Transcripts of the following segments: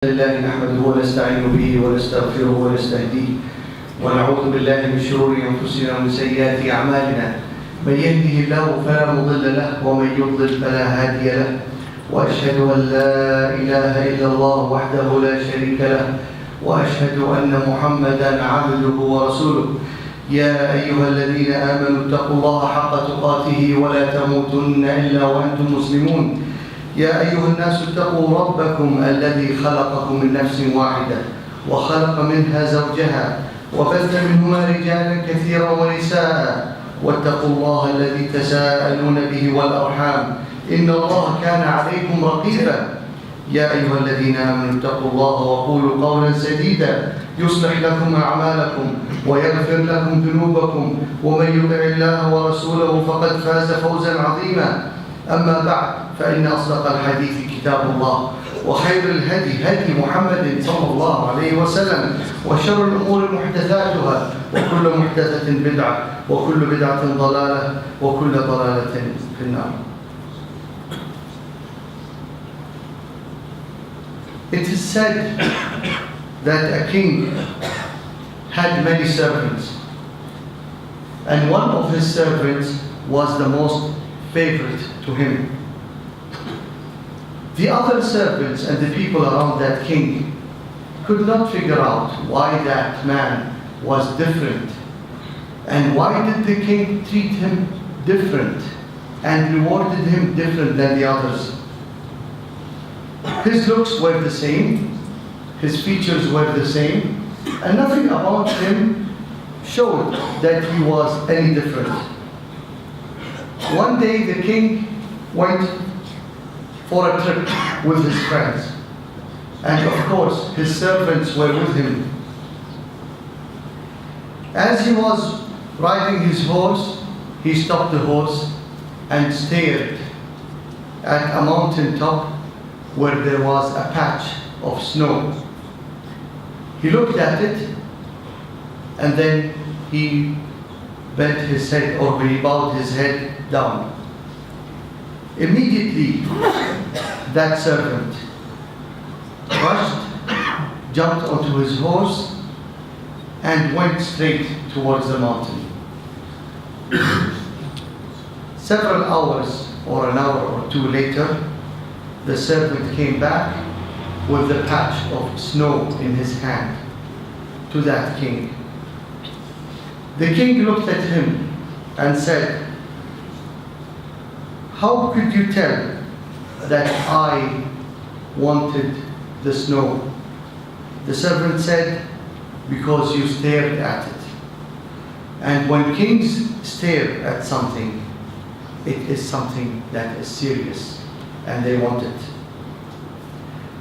لله نحمده ونستعين به ونستغفره ونستهديه ونعوذ بالله من شرور انفسنا ومن سيئات اعمالنا من يهده الله فلا مضل له ومن يضلل فلا هادي له واشهد ان لا اله الا الله وحده لا شريك له واشهد ان محمدا عبده ورسوله يا ايها الذين امنوا اتقوا الله حق تقاته ولا تموتن الا وانتم مسلمون يا أيها الناس اتقوا ربكم الذي خلقكم من نفس واحدة وخلق منها زوجها وبث منهما رجالا كثيرا ونساء واتقوا الله الذي تساءلون به والأرحام إن الله كان عليكم رقيبا يا أيها الذين آمنوا اتقوا الله وقولوا قولا سديدا يصلح لكم أعمالكم ويغفر لكم ذنوبكم ومن يطع الله ورسوله فقد فاز فوزا عظيما أما بعد فإن أصدق الحديث كتاب الله وخير الهدي هدي محمد صلى الله عليه وسلم وشر الأمور محدثاتها وكل محدثة بدعة وكل بدعة ضلالة وكل ضلالة في النار. It is said that a king had many servants, and one of his servants was the most favorite to him. The other servants and the people around that king could not figure out why that man was different and why did the king treat him different and rewarded him different than the others. His looks were the same, his features were the same, and nothing about him showed that he was any different. One day the king went for a trip with his friends, and of course his servants were with him. As he was riding his horse, he stopped the horse and stared at a mountain top where there was a patch of snow. He looked at it and then he bent his head, or he bowed his head down. Immediately, that servant rushed, jumped onto his horse, and went straight towards the mountain. Several hours, or an hour or two later, the servant came back with the patch of snow in his hand to that king. The king looked at him and said, "How could you tell that I wanted the snow?" The servant said, "Because you stared at it. And when kings stare at something, it is something that is serious and they want it."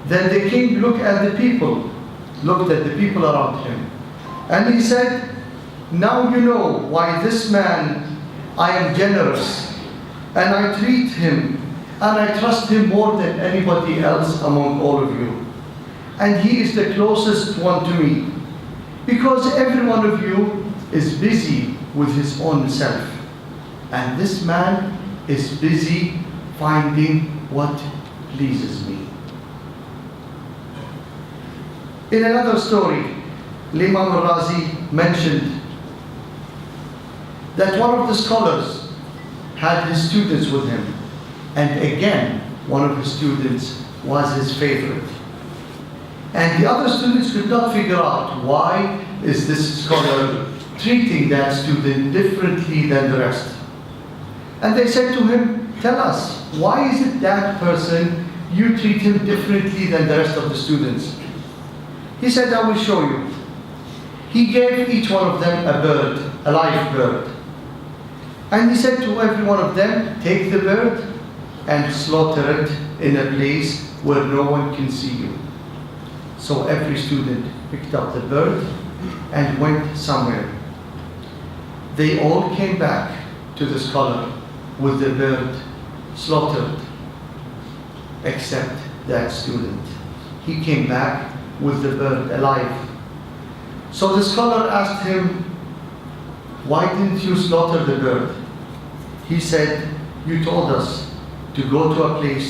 Then the king looked at the people around him, and he said, "Now you know why this man, I am generous, and I treat him, and I trust him more than anybody else among all of you. And he is the closest one to me, because every one of you is busy with his own self, and this man is busy finding what pleases me." In another story, Imam al-Razi mentioned that one of the scholars had his students with him, and again one of his students was his favorite, and the other students could not figure out why is this scholar treating that student differently than the rest. And they said to him, "Tell us, why is it that person you treat him differently than the rest of the students?" He said, "I will show you." He gave each one of them a bird, a live bird. And he said to every one of them, "Take the bird and slaughter it in a place where no one can see you." So every student picked up the bird and went somewhere. They all came back to the scholar with the bird slaughtered, except that student. He came back with the bird alive. So the scholar asked him, "Why didn't you slaughter the bird?" He said, "You told us to go to a place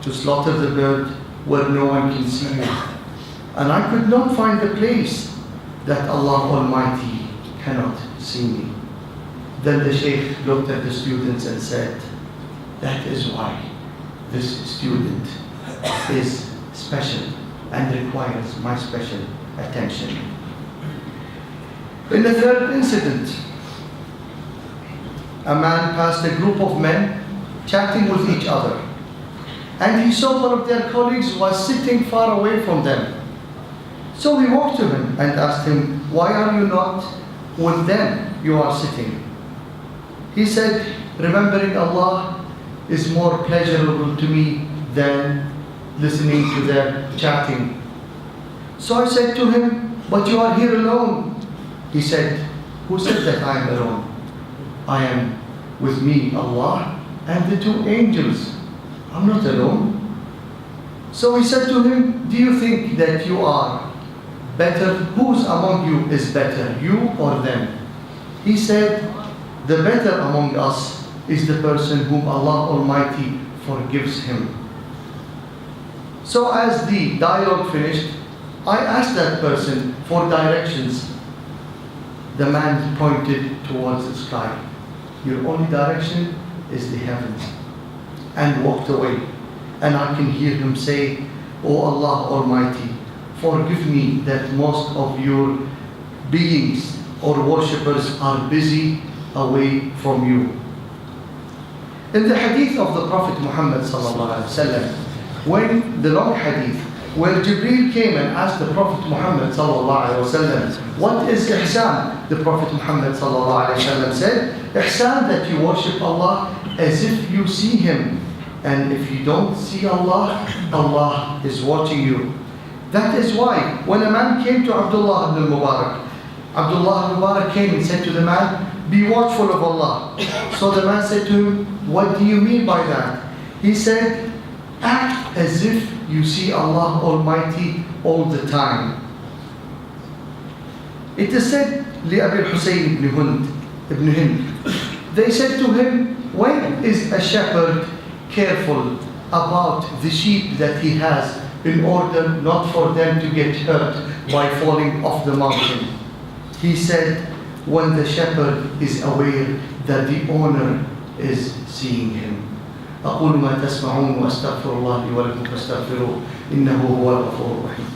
to slaughter the bird where no one can see you. and I could not find a place that Allah Almighty cannot see me. Then the Shaykh looked at the students and said, that is why this student is special and requires my special attention. In the third incident, a man passed a group of men chatting with each other, and he saw one of their colleagues was sitting far away from them. So he walked to him and asked him, why are you not with them you are sitting? He said, remembering Allah is more pleasurable to me than listening to their chatting. So I said to him, but you are here alone. He said, who said that I am alone? I am with me, Allah, and the two angels. I'm not alone. So he said to him, do you think that you are better? Whose among you is better, you or them? He said, the better among us is the person whom Allah Almighty forgives him. So as the dialogue finished, I asked that person for directions. The man pointed towards the sky. Your only direction is the heavens. And walked away. And I can hear him say, O Allah Almighty, forgive me that most of your beings or worshippers are busy away from you. In the hadith of the Prophet Muhammad sallallahu alaihi wasallam, when the long hadith, where Jibreel came and asked the Prophet Muhammad sallallahu alaihi wasallam, what is ihsan? The Prophet Muhammad sallallahu alaihi wasallam said, ihsan, that you worship Allah as if you see Him. And if you don't see Allah, Allah is watching you. That is why when a man came to Abdullah ibn Mubarak, Abdullah ibn Mubarak came and said to the man, be watchful of Allah. So the man said to him, what do you mean by that? He said, act as if you see Allah Almighty all the time. It is said, لأبي الحسين ibn Hind, they said to him, when is a shepherd careful about the sheep that he has in order not for them to get hurt by falling off the mountain? He said, when the shepherd is aware that the owner is seeing him. أقول ما تسمعون وأستغفر الله لي ولكم فاستغفروه إنه هو الغفور الرحيم.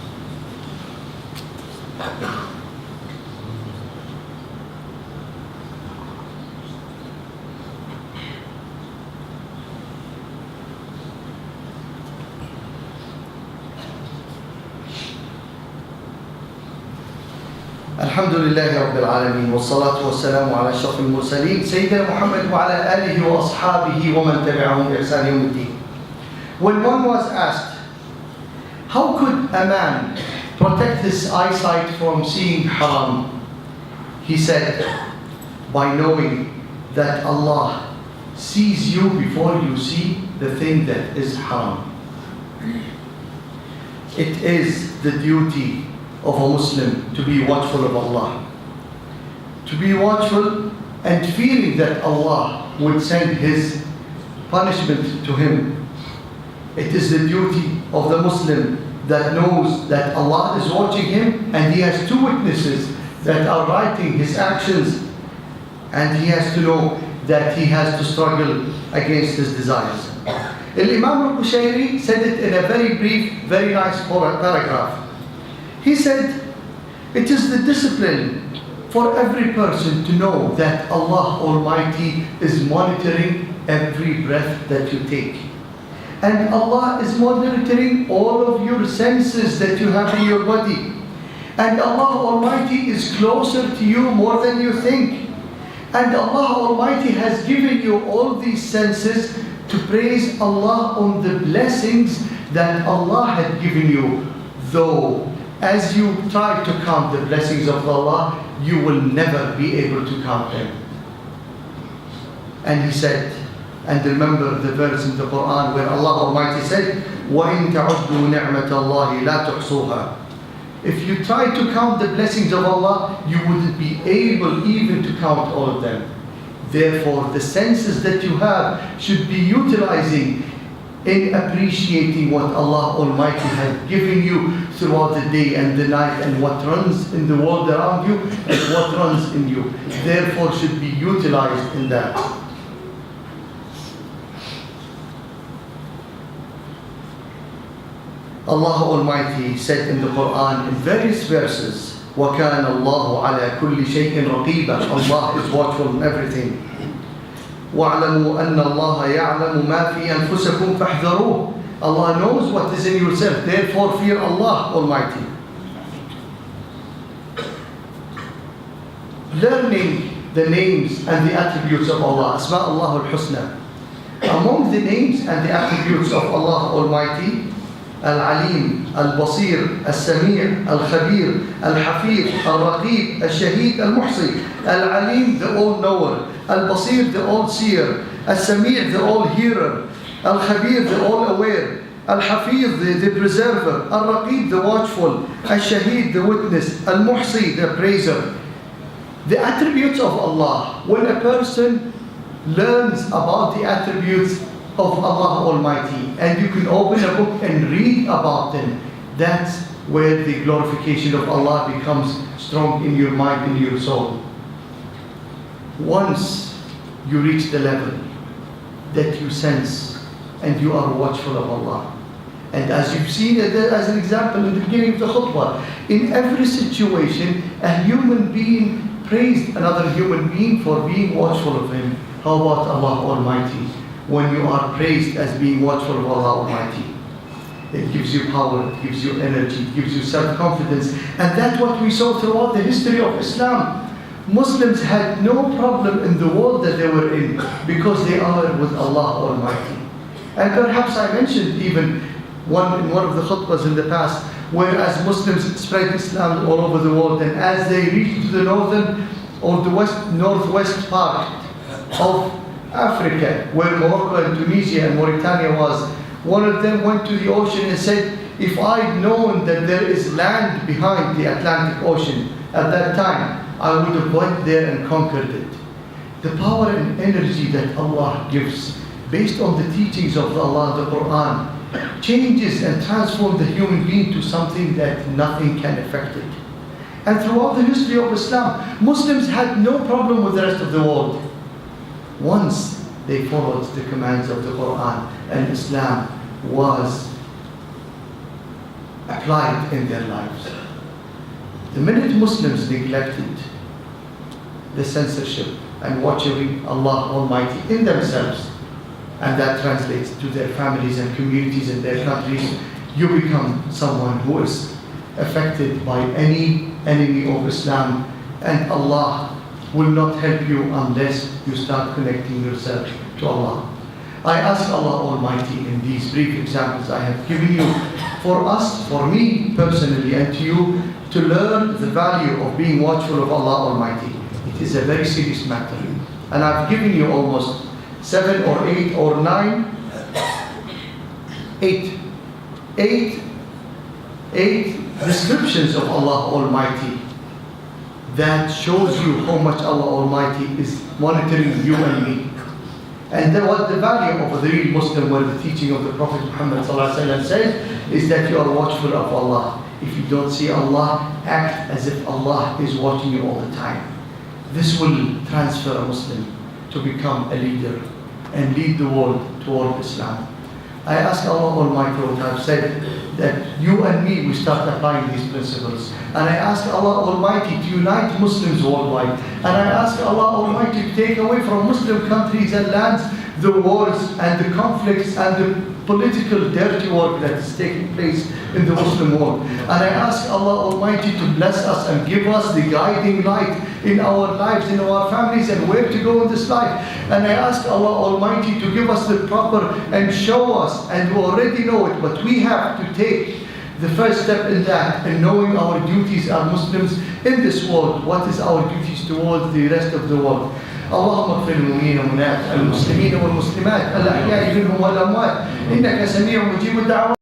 الحمد لله رب العالمين والصلاة والسلام على أشرف المرسلين سيدنا محمد وعلى آله وأصحابه ومن تبعهم بإحسان يوم الدين. When one was asked, how could a man protect his eyesight from seeing haram? He said, by knowing that Allah sees you before you see the thing that is haram. It is the duty of a Muslim to be watchful of Allah. To be watchful and fearing that Allah would send His punishment to him. It is the duty of the Muslim that knows that Allah is watching him and he has two witnesses that are writing his actions, and he has to know that he has to struggle against his desires. Imam al-Qushayri said it in a very brief, very nice paragraph. He said, it is the discipline for every person to know that Allah Almighty is monitoring every breath that you take. And Allah is monitoring all of your senses that you have in your body. And Allah Almighty is closer to you more than you think. And Allah Almighty has given you all these senses to praise Allah on the blessings that Allah had given you. Though, as you try to count the blessings of Allah, you will never be able to count them. And he said, and remember the verse in the Quran where Allah Almighty said, وَإِن تَعُدُّوا نِعْمَةَ اللَّهِ لَا تُحْصُوهَا. If you try to count the blessings of Allah, you wouldn't be able even to count all of them. Therefore, the senses that you have should be utilizing in appreciating what Allah Almighty has given you throughout the day and the night, and what runs in the world around you and what runs in you. Therefore should be utilized in that. Allah Almighty said in the Quran in various verses, وَكَانَ اللَّهُ عَلَى كُلِّ شَيْءٍ رَقِيبًا. Allah is watchful in everything. وَاعْلَمُوا أَنَّ اللَّهَ يَعْلَمُ مَا فِي أَنفُسِكُمْ فَاحْذَرُوهُ. Allah knows what is in yourself, therefore fear Allah Almighty. Learning the names and the attributes of Allah, Asma Allah al-Husna. Among the names and the attributes of Allah Almighty, Al-Alim, Al-Basir, Al-Sami', Al-Khabir, Al-Hafiz, Al-Raqib, Al-Shahid, Al-Muhsi. Al-Alim, the all-knower. Al-Basir, the all-seer. Al-Sami', the all-hearer. Al-Khabir, the all-aware. Al-Hafiz, the preserver. Al-Raqib, the watchful. Al-Shahid, the witness. Al-Muhsi, the praiser. The attributes of Allah. When a person learns about the attributes of Allah Almighty, and you can open a book and read about them, that's where the glorification of Allah becomes strong in your mind, in your soul. Once you reach the level that you sense and you are watchful of Allah, and as you've seen as an example in the beginning of the khutbah, in every situation a human being praised another human being for being watchful of him. How about Allah Almighty? When you are praised as being watchful of Allah Almighty, it gives you power, it gives you energy, it gives you self-confidence. And that's what we saw throughout the history of Islam. Muslims had no problem in the world that they were in because they are with Allah Almighty. And perhaps I mentioned even in one of the khutbahs in the past, whereas Muslims spread Islam all over the world, and as they reached to the northern or the northwest part of Africa, where Morocco and Tunisia and Mauritania was, one of them went to the ocean and said, if I'd known that there is land behind the Atlantic Ocean at that time, I would have went there and conquered it. The power and energy that Allah gives, based on the teachings of Allah, the Quran, changes and transforms the human being to something that nothing can affect it. And throughout the history of Islam, Muslims had no problem with the rest of the world. Once they followed the commands of the Quran and Islam was applied in their lives. The minute Muslims neglected the censorship and watching Allah Almighty in themselves, and that translates to their families and communities in their countries, you become someone who is affected by any enemy of Islam, and Allah will not help you unless you start connecting yourself to Allah. I ask Allah Almighty in these brief examples I have given you, for us, for me personally, and to you, to learn the value of being watchful of Allah Almighty. It is a very serious matter. And I've given you almost 7 or 8 or 9, 8 descriptions of Allah Almighty that shows you how much Allah Almighty is monitoring you and me. And then what the value of the real Muslim, where the teaching of the Prophet Muhammad says, is that you are watchful of Allah. If you don't see Allah, act as if Allah is watching you all the time. This will transfer a Muslim to become a leader and lead the world toward Islam. I ask Allah Almighty, what I've said, that you and me, we start applying these principles. And I ask Allah Almighty to unite Muslims worldwide. And I ask Allah Almighty to take away from Muslim countries and lands the wars and the conflicts and the political dirty work that is taking place in the Muslim world. And I ask Allah Almighty to bless us and give us the guiding light in our lives, in our families, and where to go in this life. And I ask Allah Almighty to give us the proper and show us, and we already know it, but we have to take the first step in that, in knowing our duties as Muslims in this world. What is our duties towards the rest of the world? اللهم اغفر للمؤمنين والمؤمنات المسلمين والمسلمات الأحياء منهم والأموات إنك سميع مجيب الدعوات.